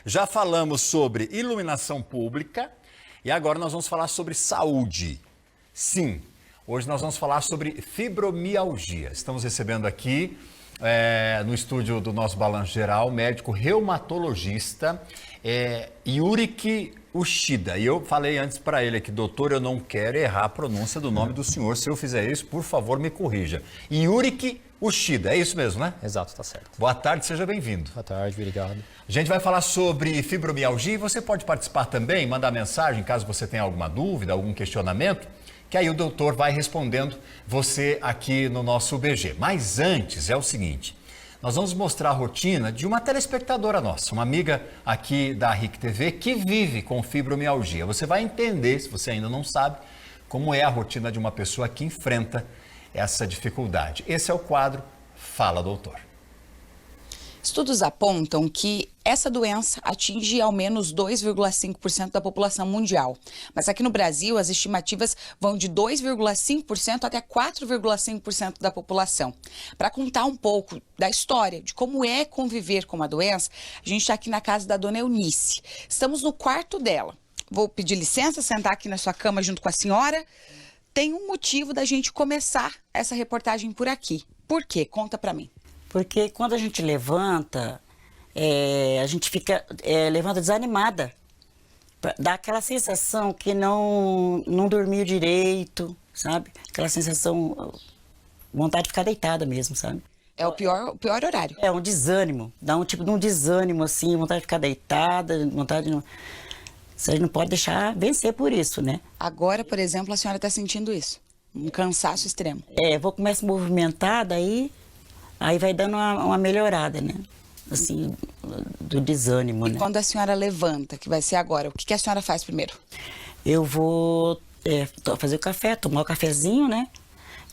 Já falamos sobre iluminação pública e agora nós vamos falar sobre saúde. Sim, hoje nós vamos falar sobre fibromialgia. Estamos recebendo aqui no estúdio do nosso Balanço Geral, médico reumatologista Yurick Uchida. E eu falei antes para ele aqui, doutor, eu não quero errar a pronúncia do nome do senhor. Se eu fizer isso, por favor, me corrija. Yurick Uchida, é isso mesmo, né? Exato, tá certo. Boa tarde, seja bem-vindo. Boa tarde, obrigado. A gente vai falar sobre fibromialgia e você pode participar também, mandar mensagem caso você tenha alguma dúvida, algum questionamento, que aí o doutor vai respondendo você aqui no nosso BG. Mas antes é o seguinte, nós vamos mostrar a rotina de uma telespectadora nossa, uma amiga aqui da RIC TV que vive com fibromialgia. Você vai entender, se você ainda não sabe, como é a rotina de uma pessoa que enfrenta essa dificuldade. Esse é o quadro Fala, Doutor. Estudos apontam que essa doença atinge ao menos 2,5% da população mundial. Mas aqui no Brasil, as estimativas vão de 2,5% até 4,5% da população. Para contar um pouco da história, de como é conviver com a doença, a gente está aqui na casa da dona Eunice. Estamos no quarto dela. Vou pedir licença, sentar aqui na sua cama junto com a senhora. Tem um motivo da gente começar essa reportagem por aqui. Por quê? Conta para mim. Porque quando a gente levanta, a gente levanta desanimada. Dá aquela sensação que não dormiu direito, sabe? Aquela sensação, vontade de ficar deitada mesmo, sabe? É o pior horário. É um desânimo, dá um tipo de um desânimo assim, vontade de ficar deitada, vontade de... Você não pode deixar vencer por isso, né? Agora, por exemplo, a senhora está sentindo isso? Um cansaço extremo. Vou começar a se movimentar, daí vai dando uma melhorada, né? Assim, do desânimo, né? Quando a senhora levanta, que vai ser agora, o que a senhora faz primeiro? Eu vou fazer o café, tomar o cafezinho, né?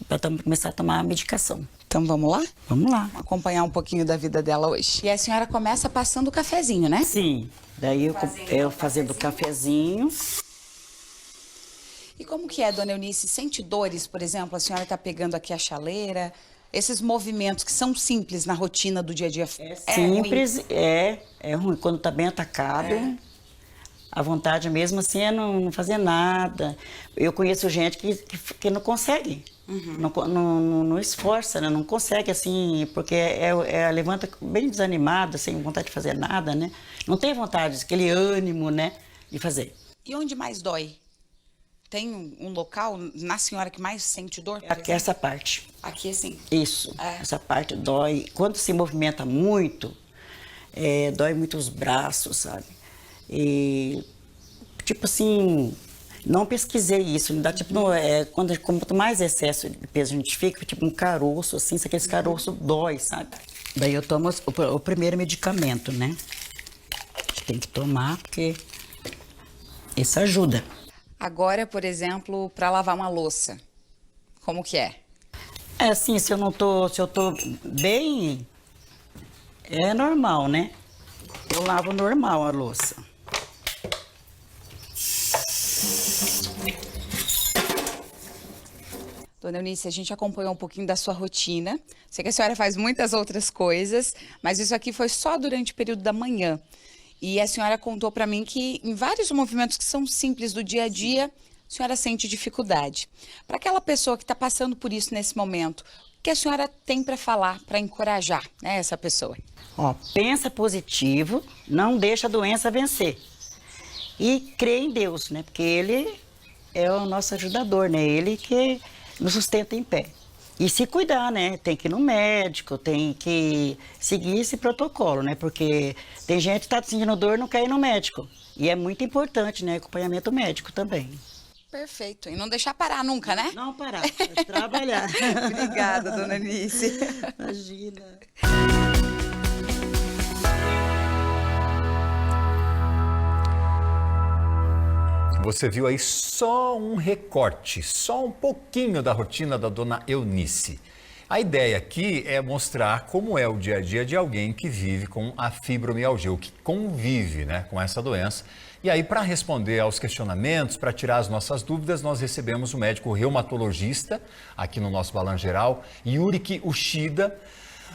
Para começar a tomar a medicação. Então vamos lá? Vamos lá. Acompanhar um pouquinho da vida dela hoje. E a senhora começa passando o cafezinho, né? Sim. Daí eu fazendo o cafezinho. E como que é, dona Eunice? Sente dores, por exemplo? A senhora está pegando aqui a chaleira? Esses movimentos que são simples na rotina do dia a dia. Simples, é ruim. Quando está bem atacado, a vontade mesmo assim é não fazer nada. Eu conheço gente que não consegue. Não esforça, né? Não consegue assim, porque levanta bem desanimada, sem vontade de fazer nada, né? Não tem vontade, aquele ânimo, né, de fazer. E onde mais dói? Tem um local na senhora que mais sente dor? Aqui essa parte. Aqui assim? Isso, essa parte dói. Quando se movimenta muito, dói muito os braços, sabe? E, tipo assim... Não pesquisei isso, dá tipo, quanto mais excesso de peso a gente fica, tipo um caroço, assim, se aquele caroço dói, sabe? Daí eu tomo o primeiro medicamento, né? A gente tem que tomar, porque isso ajuda. Agora, por exemplo, para lavar uma louça, como que é? É assim, se eu tô bem, é normal, né? Eu lavo normal a louça. Dona Eunice, a gente acompanhou um pouquinho da sua rotina. Sei que a senhora faz muitas outras coisas, mas isso aqui foi só durante o período da manhã. E a senhora contou para mim que em vários movimentos que são simples do dia a dia, a senhora sente dificuldade. Para aquela pessoa que está passando por isso nesse momento, o que a senhora tem para falar, para encorajar, né, essa pessoa? Pensa positivo, não deixa a doença vencer. E crê em Deus, né? Porque Ele é o nosso ajudador, né? Ele que nos sustenta em pé. E se cuidar, né? Tem que ir no médico, tem que seguir esse protocolo, né? Porque tem gente que está sentindo dor e não quer ir no médico. E é muito importante, né? Acompanhamento médico também. Perfeito. E não deixar parar nunca, né? Não parar, trabalhar. Obrigada, dona Eunice. Imagina. Você viu aí só um recorte, só um pouquinho da rotina da dona Eunice. A ideia aqui é mostrar como é o dia a dia de alguém que vive com a fibromialgia, ou que convive, né, com essa doença. E aí, para responder aos questionamentos, para tirar as nossas dúvidas, nós recebemos o médico reumatologista, aqui no nosso Balanço Geral, Yurick Uchida.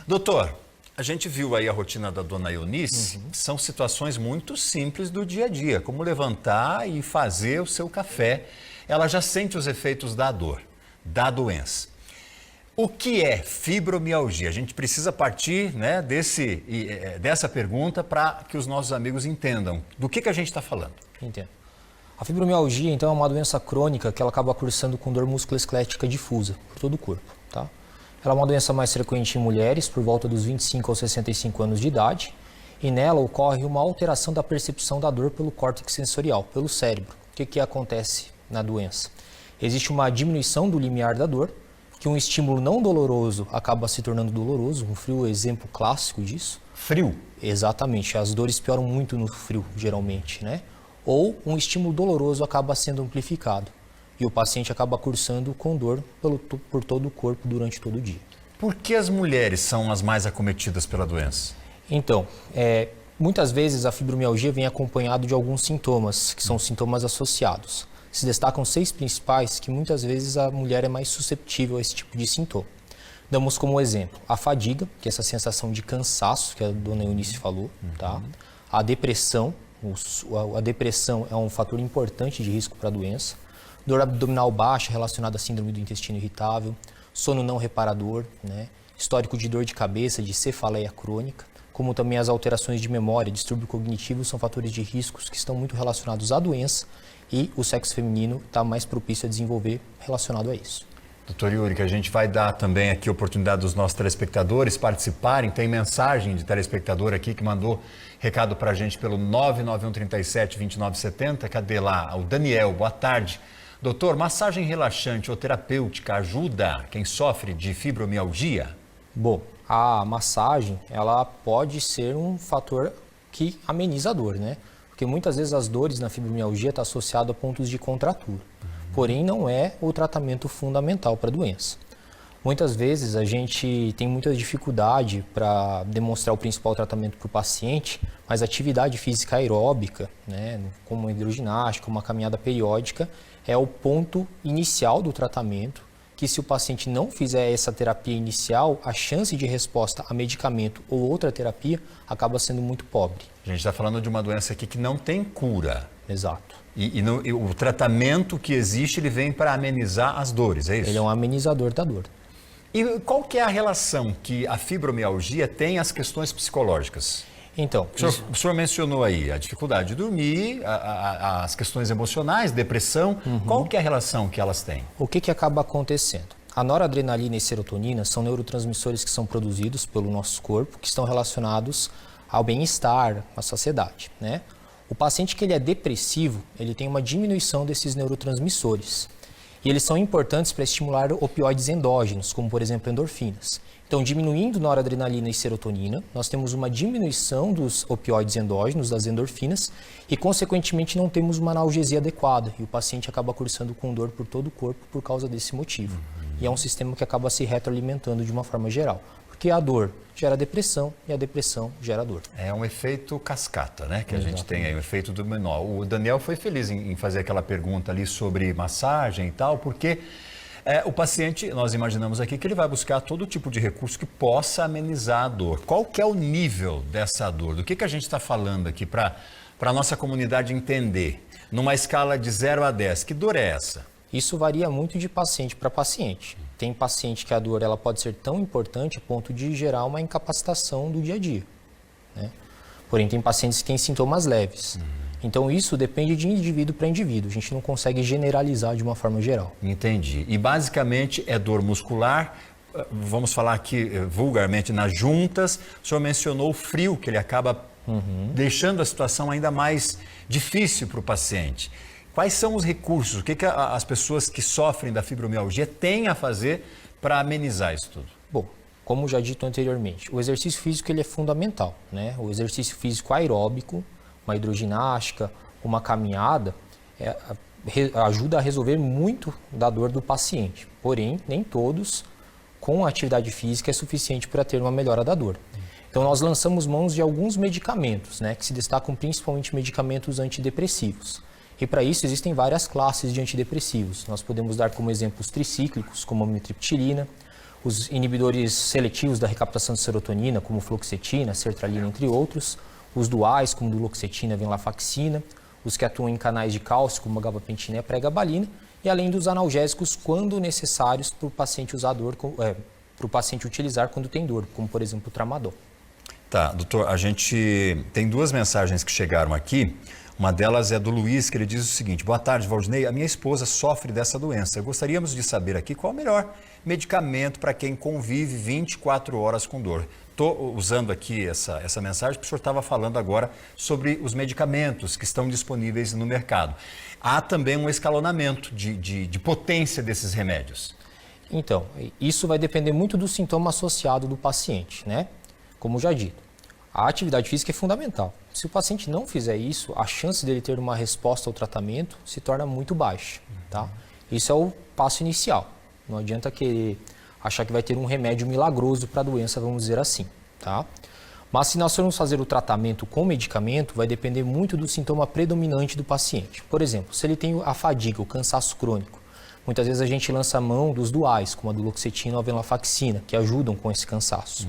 Doutor, A gente viu aí a rotina da dona Eunice, são situações muito simples do dia a dia, como levantar e fazer o seu café. Ela já sente os efeitos da dor, da doença. O que é fibromialgia? A gente precisa partir, né, dessa pergunta para que os nossos amigos entendam do que a gente está falando. Entendo. A fibromialgia, então, é uma doença crônica que ela acaba cursando com dor musculoesquelética difusa por todo o corpo, tá? Ela é uma doença mais frequente em mulheres, por volta dos 25 aos 65 anos de idade, e nela ocorre uma alteração da percepção da dor pelo córtex sensorial, pelo cérebro. O que acontece na doença? Existe uma diminuição do limiar da dor, que um estímulo não doloroso acaba se tornando doloroso, um frio é exemplo clássico disso. Frio? Exatamente, as dores pioram muito no frio, geralmente, né? Ou um estímulo doloroso acaba sendo amplificado e o paciente acaba cursando com dor por todo o corpo durante todo o dia. Por que as mulheres são as mais acometidas pela doença? Então, muitas vezes a fibromialgia vem acompanhado de alguns sintomas, que são sintomas associados. Se destacam 6 principais que muitas vezes a mulher é mais susceptível a esse tipo de sintoma. Damos como exemplo a fadiga, que é essa sensação de cansaço que a dona Eunice falou, tá? A depressão. A depressão é um fator importante de risco para a doença. Dor abdominal baixa relacionada à síndrome do intestino irritável. Sono não reparador, né? Histórico de dor de cabeça, de cefaleia crônica. Como também as alterações de memória, distúrbio cognitivo, são fatores de riscos que estão muito relacionados à doença e o sexo feminino está mais propício a desenvolver relacionado a isso. Doutor Yuri, que a gente vai dar também aqui a oportunidade dos nossos telespectadores participarem. Tem mensagem de telespectador aqui que mandou recado para a gente pelo 99137-2970. Cadê lá? O Daniel, boa tarde. Doutor, massagem relaxante ou terapêutica ajuda quem sofre de fibromialgia? Bom, a massagem, ela pode ser um fator que ameniza a dor, né? Porque muitas vezes as dores na fibromialgia estão associadas a pontos de contratura. Porém, não é o tratamento fundamental para a doença. Muitas vezes a gente tem muita dificuldade para demonstrar o principal tratamento para o paciente, mas a atividade física aeróbica, né, como uma hidroginástica, uma caminhada periódica, é o ponto inicial do tratamento, que se o paciente não fizer essa terapia inicial, a chance de resposta a medicamento ou outra terapia acaba sendo muito pobre. A gente está falando de uma doença aqui que não tem cura. Exato. E o tratamento que existe, ele vem para amenizar as dores, é isso? Ele é um amenizador da dor. E qual que é a relação que a fibromialgia tem às questões psicológicas? Então, O senhor mencionou aí a dificuldade de dormir, as questões emocionais, depressão. Qual que é a relação que elas têm? o que acaba acontecendo? A noradrenalina e serotonina são neurotransmissores que são produzidos pelo nosso corpo, que estão relacionados ao bem-estar, à saciedade, né? O paciente que ele é depressivo, ele tem uma diminuição desses neurotransmissores. E eles são importantes para estimular opioides endógenos, como por exemplo endorfinas. Então, diminuindo noradrenalina e serotonina, nós temos uma diminuição dos opioides endógenos, das endorfinas, e consequentemente não temos uma analgesia adequada. E o paciente acaba cursando com dor por todo o corpo por causa desse motivo. E é um sistema que acaba se retroalimentando de uma forma geral. Porque a dor gera depressão e a depressão gera dor. É um efeito cascata, né? Que a gente tem aí, o efeito dominó. O Daniel foi feliz em fazer aquela pergunta ali sobre massagem e tal, porque o paciente, nós imaginamos aqui que ele vai buscar todo tipo de recurso que possa amenizar a dor. Qual que é o nível dessa dor? Do que a gente está falando aqui para a nossa comunidade entender? Numa escala de 0 a 10, que dor é essa? Isso varia muito de paciente para paciente. Tem paciente que a dor ela pode ser tão importante a ponto de gerar uma incapacitação do dia a dia, né? Porém, tem pacientes que têm sintomas leves. Então, isso depende de indivíduo para indivíduo. A gente não consegue generalizar de uma forma geral. Entendi. E basicamente é dor muscular, vamos falar aqui vulgarmente nas juntas. O senhor mencionou o frio, que ele acaba deixando a situação ainda mais difícil para o paciente. Quais são os recursos? O que as pessoas que sofrem da fibromialgia têm a fazer para amenizar isso tudo? Bom, como já dito anteriormente, o exercício físico ele é fundamental, né? O exercício físico aeróbico, uma hidroginástica, uma caminhada, ajuda a resolver muito da dor do paciente. Porém, nem todos com a atividade física é suficiente para ter uma melhora da dor. Então, nós lançamos mãos de alguns medicamentos, né? Que se destacam principalmente medicamentos antidepressivos. E para isso existem várias classes de antidepressivos. Nós podemos dar como exemplo os tricíclicos, como a amitriptilina, os inibidores seletivos da recaptação de serotonina, como fluoxetina, sertralina, entre outros, os duais, como duloxetina, venlafaxina, os que atuam em canais de cálcio, como a gabapentina e a pregabalina, e além dos analgésicos quando necessários para o paciente para o paciente utilizar quando tem dor, como por exemplo o tramadol. Tá, doutor, a gente tem 2 mensagens que chegaram aqui. Uma delas é do Luiz, que ele diz o seguinte: boa tarde, Valdinei, a minha esposa sofre dessa doença. Gostaríamos de saber aqui qual é o melhor medicamento para quem convive 24 horas com dor. Estou usando aqui essa mensagem porque o senhor estava falando agora sobre os medicamentos que estão disponíveis no mercado. Há também um escalonamento de potência desses remédios. Então, isso vai depender muito do sintoma associado do paciente, né? Como já dito, a atividade física é fundamental. Se o paciente não fizer isso, a chance dele ter uma resposta ao tratamento se torna muito baixa, tá? Isso é o passo inicial. Não adianta querer achar que vai ter um remédio milagroso para a doença, vamos dizer assim, tá? Mas se nós formos fazer o tratamento com medicamento, vai depender muito do sintoma predominante do paciente. Por exemplo, se ele tem a fadiga, o cansaço crônico, muitas vezes a gente lança a mão dos duais, como a duloxetina ou a venlafaxina, que ajudam com esse cansaço.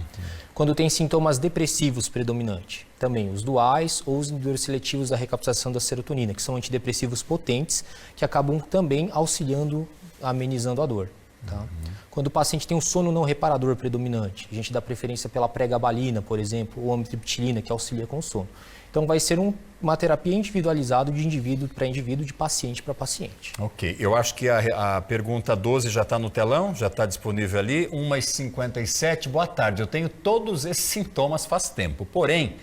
Quando tem sintomas depressivos predominantes, também os duais ou os inibidores seletivos da recaptação da serotonina, que são antidepressivos potentes, que acabam também auxiliando, amenizando a dor. Tá? Quando o paciente tem um sono não reparador predominante, a gente dá preferência pela pregabalina, por exemplo, ou amitriptilina, que auxilia com o sono. Então vai ser uma terapia individualizada de indivíduo para indivíduo, de paciente para paciente. Ok, eu acho que a pergunta 12 já está no telão, já está disponível ali, 1h57, boa tarde, eu tenho todos esses sintomas faz tempo, porém,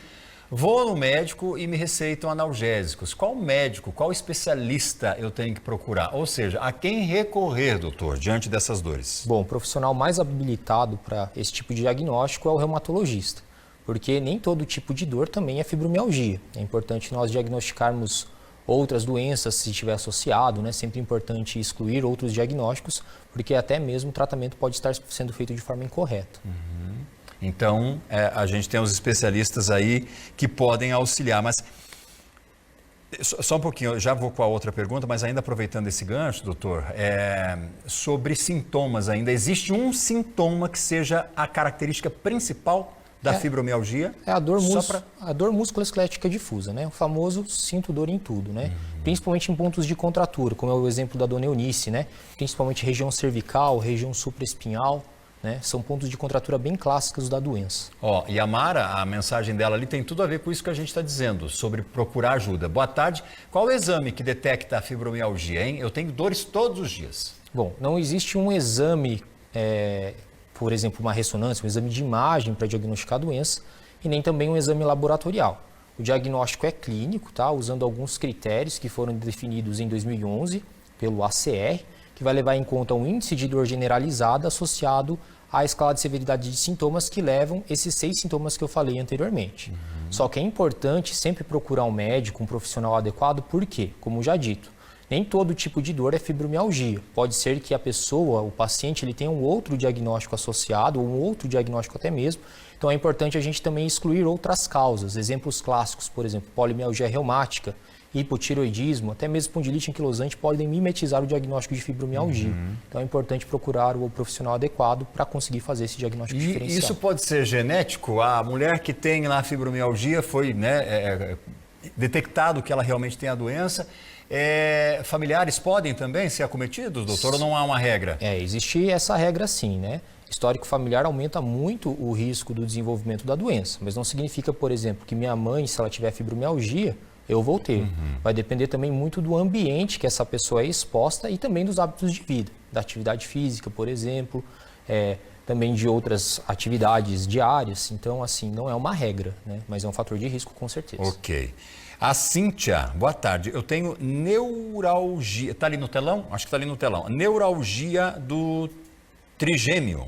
vou no médico e me receitam analgésicos. Qual médico, qual especialista eu tenho que procurar? Ou seja, a quem recorrer, doutor, diante dessas dores? Bom, o profissional mais habilitado para esse tipo de diagnóstico é o reumatologista, porque nem todo tipo de dor também é fibromialgia. É importante nós diagnosticarmos outras doenças se estiver associado, né? Sempre importante excluir outros diagnósticos, porque até mesmo o tratamento pode estar sendo feito de forma incorreta. Então, a gente tem os especialistas aí que podem auxiliar, mas só um pouquinho, eu já vou com a outra pergunta, mas ainda aproveitando esse gancho, doutor, sobre sintomas ainda, existe um sintoma que seja a característica principal da fibromialgia? É a dor musculoesquelética difusa, né? O famoso sinto dor em tudo, né? Principalmente em pontos de contratura, como é o exemplo da dona Eunice, né? Principalmente região cervical, região supraespinhal, né? São pontos de contratura bem clássicos da doença. E a Mara, a mensagem dela ali tem tudo a ver com isso que a gente está dizendo, sobre procurar ajuda. Boa tarde, qual o exame que detecta a fibromialgia, hein? Eu tenho dores todos os dias. Bom, não existe um exame, por exemplo, uma ressonância, um exame de imagem para diagnosticar a doença e nem também um exame laboratorial. O diagnóstico é clínico, tá? Usando alguns critérios que foram definidos em 2011 pelo ACR, que vai levar em conta um índice de dor generalizada associado à escala de severidade de sintomas que levam esses 6 sintomas que eu falei anteriormente. Só que é importante sempre procurar um médico, um profissional adequado, porque, como já dito, nem todo tipo de dor é fibromialgia. Pode ser que a pessoa, o paciente, ele tenha um outro diagnóstico associado, ou um outro diagnóstico até mesmo. Então é importante a gente também excluir outras causas. Exemplos clássicos, por exemplo, polimialgia reumática, hipotireoidismo, até mesmo espondilite anquilosante podem mimetizar o diagnóstico de fibromialgia. Então é importante procurar o profissional adequado para conseguir fazer esse diagnóstico diferencial. Isso pode ser genético? A mulher que tem lá fibromialgia foi detectado que ela realmente tem a doença. Familiares podem também ser acometidos, doutor, ou não há uma regra? Existe essa regra sim, né? Histórico familiar aumenta muito o risco do desenvolvimento da doença, mas não significa, por exemplo, que minha mãe, se ela tiver fibromialgia, eu vou ter. Vai depender também muito do ambiente que essa pessoa é exposta e também dos hábitos de vida, da atividade física, por exemplo, também de outras atividades diárias. Então, assim, não é uma regra, né? Mas é um fator de risco, com certeza. Ok. A Cíntia, boa tarde. Eu tenho neuralgia. Está ali no telão? Acho que está ali no telão. Neuralgia do trigêmeo.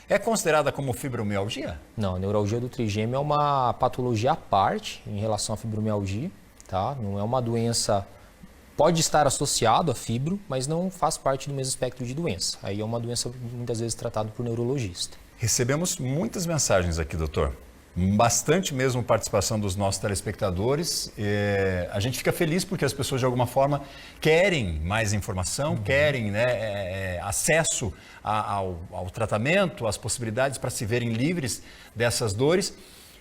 É considerada como fibromialgia? Não, a neuralgia do trigêmeo é uma patologia à parte em relação à fibromialgia, tá? Não é uma doença, pode estar associado a fibro, mas não faz parte do mesmo espectro de doença. Aí é uma doença muitas vezes tratada por neurologista. Recebemos muitas mensagens aqui, doutor. Bastante mesmo participação dos nossos telespectadores. A gente fica feliz porque as pessoas de alguma forma querem mais informação, querem, né, acesso ao tratamento, às possibilidades para se verem livres dessas dores.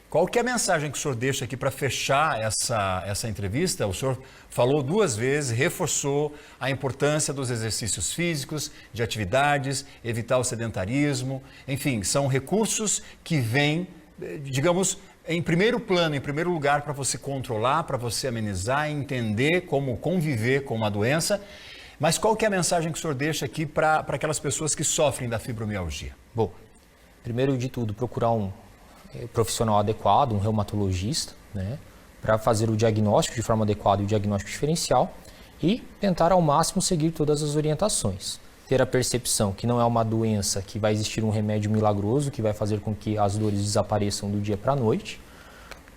Qual que é a mensagem que o senhor deixa aqui para fechar essa entrevista? O senhor falou 2 vezes, reforçou a importância dos exercícios físicos, de atividades, evitar o sedentarismo. Enfim, são recursos que vêm, digamos, em primeiro plano, em primeiro lugar, para você controlar, para você amenizar, entender como conviver com uma doença. Mas qual que é a mensagem que o senhor deixa aqui para aquelas pessoas que sofrem da fibromialgia? Bom, primeiro de tudo, procurar um profissional adequado, um reumatologista, né, para fazer o diagnóstico de forma adequada e o diagnóstico diferencial e tentar ao máximo seguir todas as orientações. Ter a percepção que não é uma doença que vai existir um remédio milagroso que vai fazer com que as dores desapareçam do dia para a noite.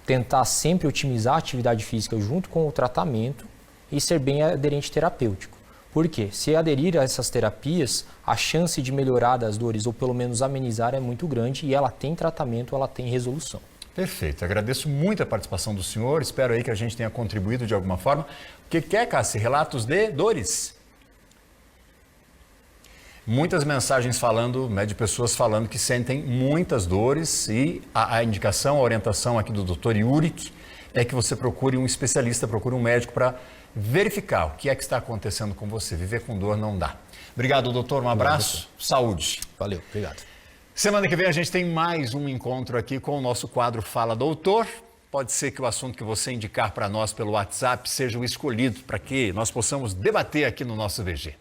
Tentar sempre otimizar a atividade física junto com o tratamento e ser bem aderente terapêutico. Por quê? Se aderir a essas terapias, a chance de melhorar das dores ou pelo menos amenizar é muito grande e ela tem tratamento, ela tem resolução. Perfeito. Agradeço muito a participação do senhor. Espero aí que a gente tenha contribuído de alguma forma. O que é, Cássia? Relatos de dores? Muitas mensagens falando, né, de pessoas falando que sentem muitas dores e a indicação, a orientação aqui do Dr. Yurik é que você procure um especialista, procure um médico para verificar o que é que está acontecendo com você. Viver com dor não dá. Obrigado, doutor. Um abraço. Saúde. Valeu. Obrigado. Semana que vem a gente tem mais um encontro aqui com o nosso quadro Fala Doutor. Pode ser que o assunto que você indicar para nós pelo WhatsApp seja o escolhido para que nós possamos debater aqui no nosso VG.